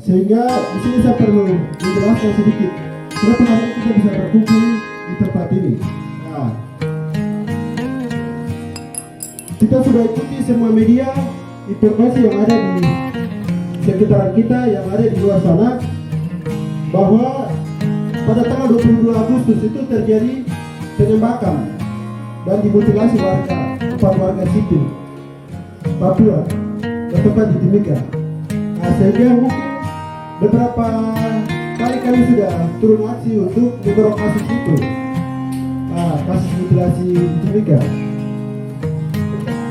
Sehingga di sini saya perlu menjelaskan sedikit kenapa hari ini kita bisa berkumpul di tempat ini. Nah, kita sudah ikuti semua media informasi yang ada di sekitaran kita, yang ada di luar sana, bahwa pada tanggal 22 Agustus itu terjadi penembakan dan dimutilasi empat warga sipil Papua bertempat di Timika. Nah, sehingga mungkin beberapa kali kami sudah turun aksi untuk mendorong kasus itu, kasus mutilasi di Timika.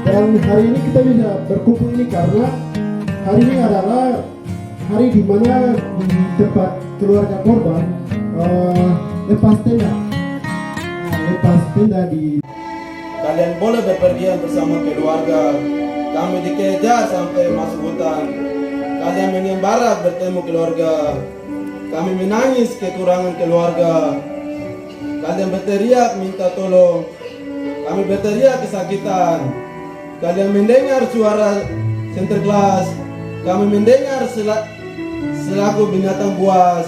Dan hari ini kita bisa berkumpul ini karena hari ini adalah hari di mana di tempat keluarga korban lepas tenda di. Kalian boleh berpergian bersama keluarga. Kami dikejar sampai masuk hutan. Kalian mengembara bertemu keluarga. Kami menangis kekurangan keluarga. Kalian berteriak minta tolong. Kami berteriak kesakitan. Kalian mendengar suara Sinterklas. Kami mendengar selaku binatang buas.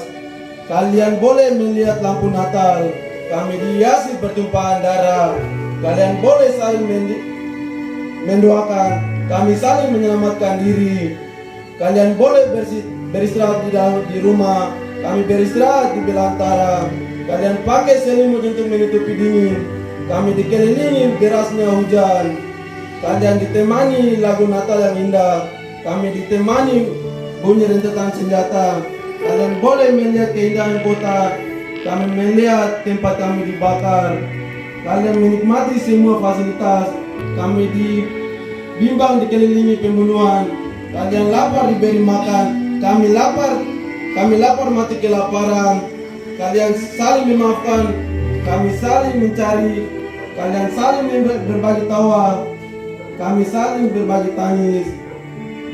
Kalian boleh melihat lampu Natal. Kami dihiasi pertumpahan darah. Kalian boleh saling mendoakan. Kami saling menyelamatkan diri. Kalian boleh beristirahat di rumah. Kami beristirahat di belantara. Kalian pakai selimut untuk menutupi dingin. Kami dikelilingi derasnya hujan. Kalian ditemani lagu Natal yang indah. Kami ditemani bunyi rentetan senjata. Kalian boleh melihat keindahan kota. Kami melihat tempat kami dibakar. Kalian menikmati semua fasilitas. Kami dibimbang dikelilingi pembunuhan. Kalian lapar diberi makan. Kami lapar mati kelaparan. Kalian saling memaafkan. Kami saling mencari. Kalian saling berbagi tawa. Kami saling berbagi tangis.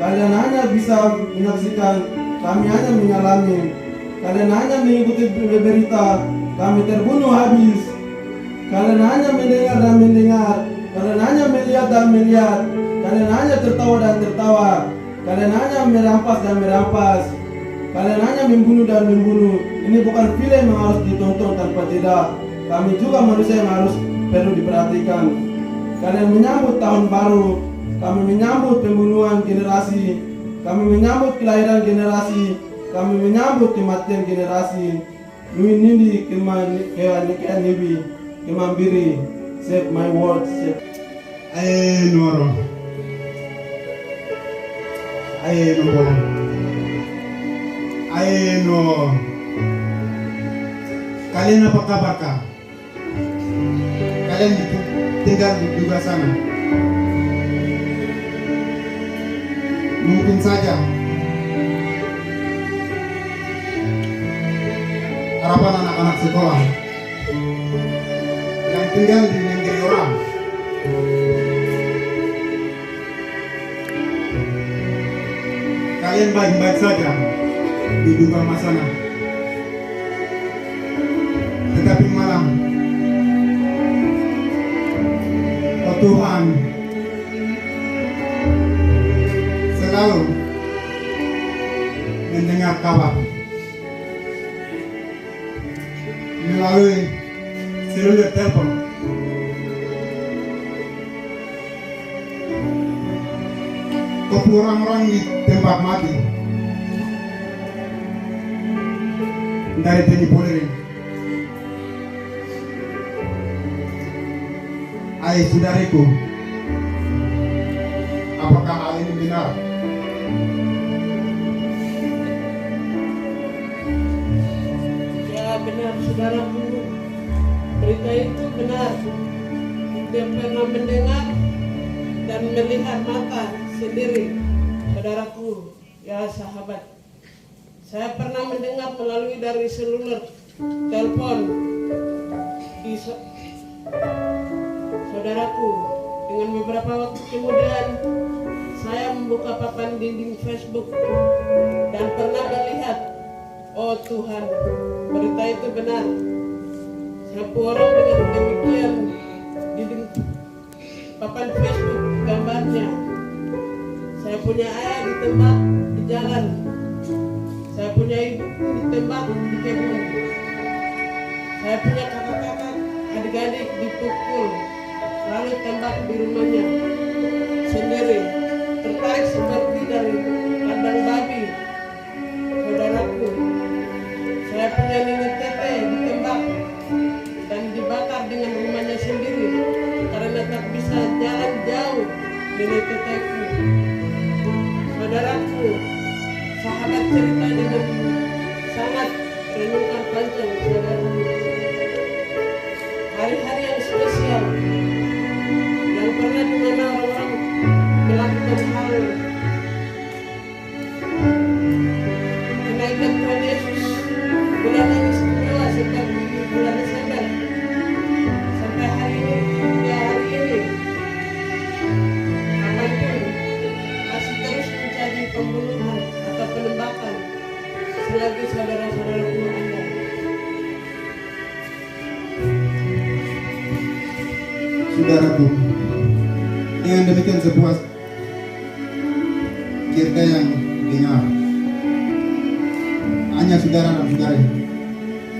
Kalian hanya bisa menyaksikan, kami hanya mengalami. Kalian hanya mengikuti berita, kami terbunuh habis. Kalian hanya mendengar dan mendengar. Kalian hanya melihat dan melihat. Kalian hanya tertawa dan tertawa. Kalian hanya merampas dan merampas. Kalian hanya membunuh dan membunuh. Ini bukan film yang harus ditonton tanpa jeda. Kami juga manusia yang harus perlu diperhatikan. Kalian menyambut tahun baru. Kami menyambut pembunuhan generasi. Kami menyambut kelahiran generasi. Kami menyambut kematian generasi. Nindi kemanikan nibi kemambiri. Save my words. Aye noro. Aye no. Aye no. Kalian apa kabar kah? Kalian tinggal di juga sana. Mungkin saja harapan anak-anak sekolah yang tinggal di negeri orang. Kalian baik-baik saja di dunia sana. Tetapi malam, oh Tuhan, selalu mendengar kabar melalui seluler telepon. Kopi orang-orang di tempat mati dari Teni Polri. Hai saudariku, apakah hal ini benar? Ya benar saudaraku, berita itu benar. Dia pernah mendengar dan melihat mata sendiri, saudaraku, ya sahabat. Saya pernah mendengar melalui dari seluler telepon di saudaraku. Dengan beberapa waktu kemudian saya membuka papan dinding Facebook dan pernah melihat, oh Tuhan, berita itu benar. Satu orang dengan demikian dinding papan Facebook gambarnya. Saya punya ayah di tempat di jalan tempat di kebun. Saya punya kakak-kakak, adik-adik dipukul, lalu tembak di rumahnya sendiri. Tertarik seperti dari kandang babi. Saudaraku, saya punya nenek tete ditembak dan dibakar dengan rumahnya sendiri karena tak bisa jalan jauh nenek teteku. Saudaraku, sahabat cerita dengan sangat renungkan panjang saudaraku. Hari-hari yang spesial yang pernah dimana orang melakukan hal kenaikan Tuhan Yesus bulan yang istimewa seperti bulan Desember sampai hari ini hingga hari ini, kapanpun masih terus mencari pembunuhan atau penembakan selagi saudara-saudaraku ada. Saudaraku, dengan demikian sebuah cerita yang dengar, hanya saudara dan saudari,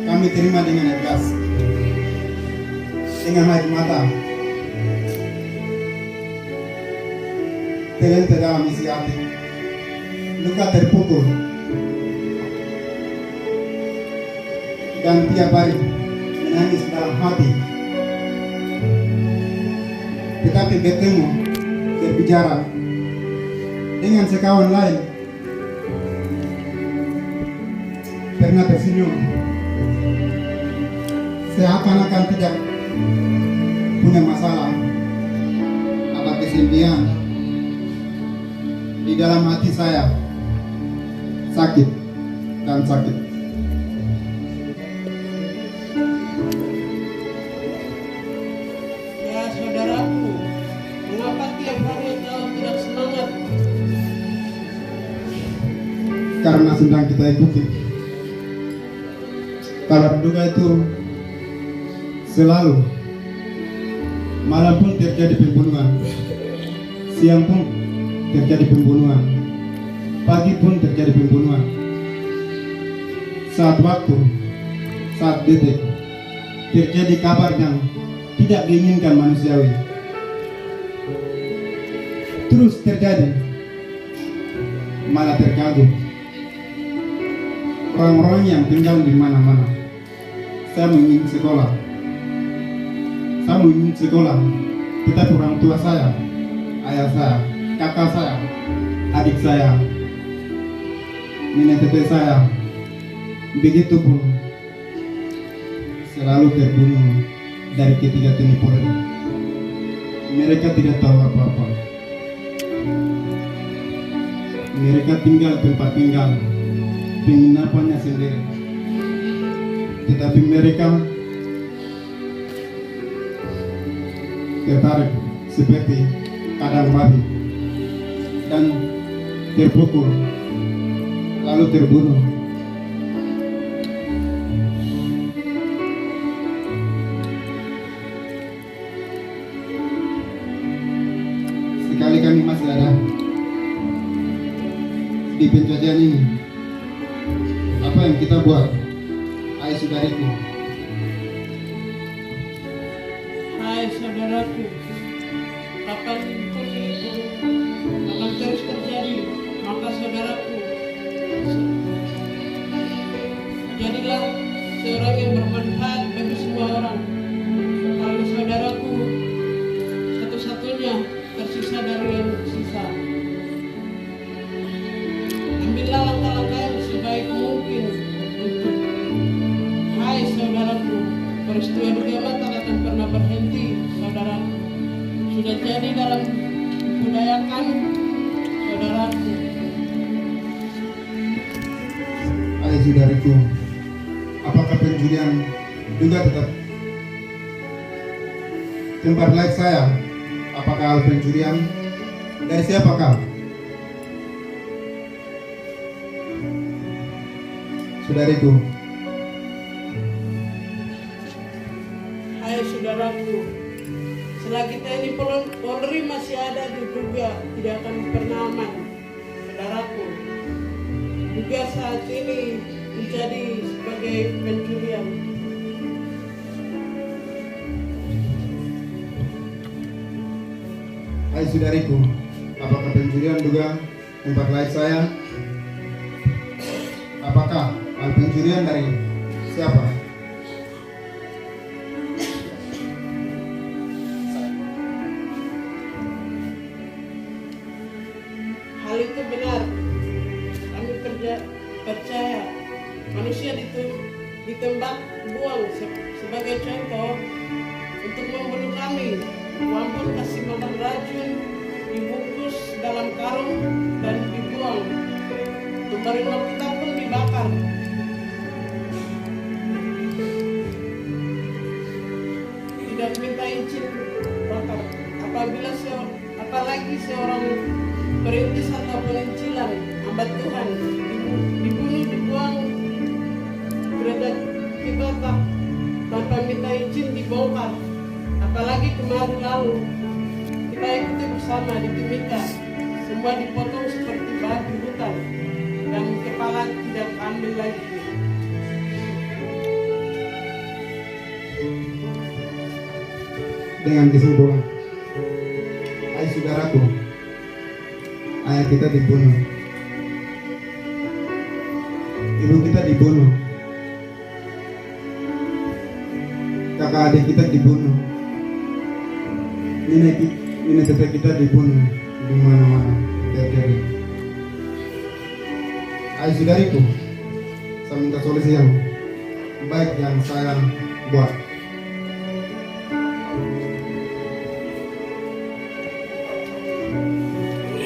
kami terima dengan ikhlas, dengan air mata, terlentang dalam isi hati, luka terpukul, dan tiap hari menangis dalam hati. Tetapi bertemu, berbicara dengan sekawan lain, pernah tersenyum, seakan-akan tidak punya masalah atau kesedihan. Di dalam hati saya sakit dan sakit. Ya saudaraku, mengapa tiap hari kau tidak semangat? Karena sedang kita ikuti. Kalau duga itu selalu, malam pun terjadi pembunuhan, siang pun terjadi pembunuhan, pagi pun terjadi pembunuhan. Saat waktu, saat detik, terjadi kabar yang tidak diinginkan manusiawi. Terus terjadi, malah terganggu. Orang-orang yang tinggal di mana-mana. Saya ingin sekolah. Saya ingin sekolah. Tetapi orang tua saya, ayah saya, kakak saya, adik saya, nenek tete saya, begitu pun selalu terbunuh dari ketiga TNI Polri. Mereka tidak tahu apa-apa. Mereka tinggal tempat tinggal, penginapannya sendiri. Tetapi mereka tertarik seperti kandang babi dan terpukul lalu terbunuh. Sekali kami masih ada di penjajahan ini, apa yang kita buat, hai saudariku, Hai saudaraku, kapanpun itu akan terus terjadi, maka saudaraku, jadilah seorang yang bermanfaat bagi semua orang. Kalau saudaraku satu-satunya tersisa dari yang sisa, ambillah langkah-langkah yang sebaik mungkin untuk, hai saudaraku, peristiwa duga mata akan pernah berhenti. Saudaraku, sudah jadi dalam budayakan saudaraku. hai saudariku, apakah penjulian juga tetap tempat like saya? Apakah hal pencurian dari siapakah? Saudariku, Hai saudaraku, selagi TNI Polri masih ada di Duga, tidak akan pernah aman. Saudaraku, Duga saat ini menjadi sebagai pencurian. Hai saudariku, apakah pencurian juga tempat lain saya? Apakah hal pencurian dari siapa? Hal itu benar. Kami percaya manusia ditembak buang sebagai contoh untuk membunuh kami. Walaupun kasih makan racun, dibungkus dalam karung dan dibuang. Lembaran kita pun dibakar. Tidak minta izin bakar. Apalagi seorang perintis atau penginjilan hamba Tuhan dibunuh, dibuang gereja kita tanpa minta izin dibongkar. Apalagi kemarin lalu kita ikuti bersama di Timika, semua dipotong seperti babi hutan dan kepala tidak ambil lagi. Dengan kesimpulan, hai saudaraku, ayah kita dibunuh, ibu kita dibunuh, kakak adik kita dibunuh, nenek teteh kita dibunuh, di mana-mana terjadi. Hai saudariku, saya minta solusi yang baik yang saya buat.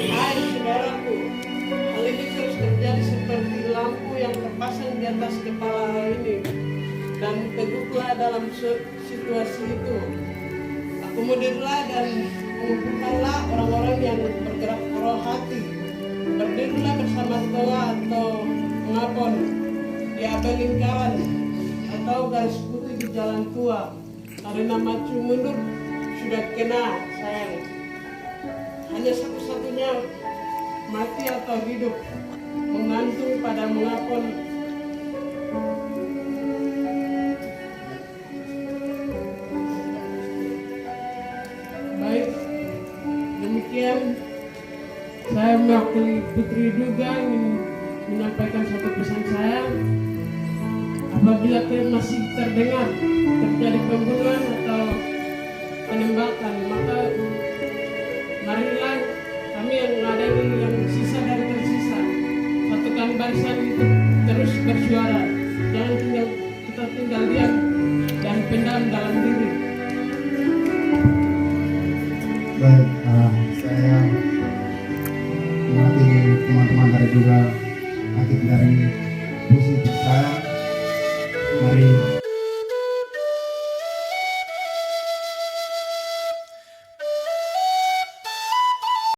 Hai saudaraku, hal ini terus terjadi seperti lampu yang terpasang di atas kepala ini, dan teguklah dalam situasi itu. Akomodirlah dan mengumpulkanlah orang-orang yang bergerak roh hati. Berdirilah bersama toa atau mengapon di apel lingkaran atau garis putih di jalan tua, karena maju mundur sudah kena sayang. Hanya satu-satunya mati atau hidup menggantung pada mengapon. Baik, demikian saya mewakili Putri Duga ingin menyampaikan satu pesan saya. Apabila masih terdengar terjadi pembunuhan atau penembakan, maka marilah kami yang mengadili yang sisa dari tersisa satukan barisan untuk terus bersuara. Jangan kita tinggal diam dan pendam dalam diri. Baik, saya mewakili teman-teman dari juga aktif dari posisi saya. Mari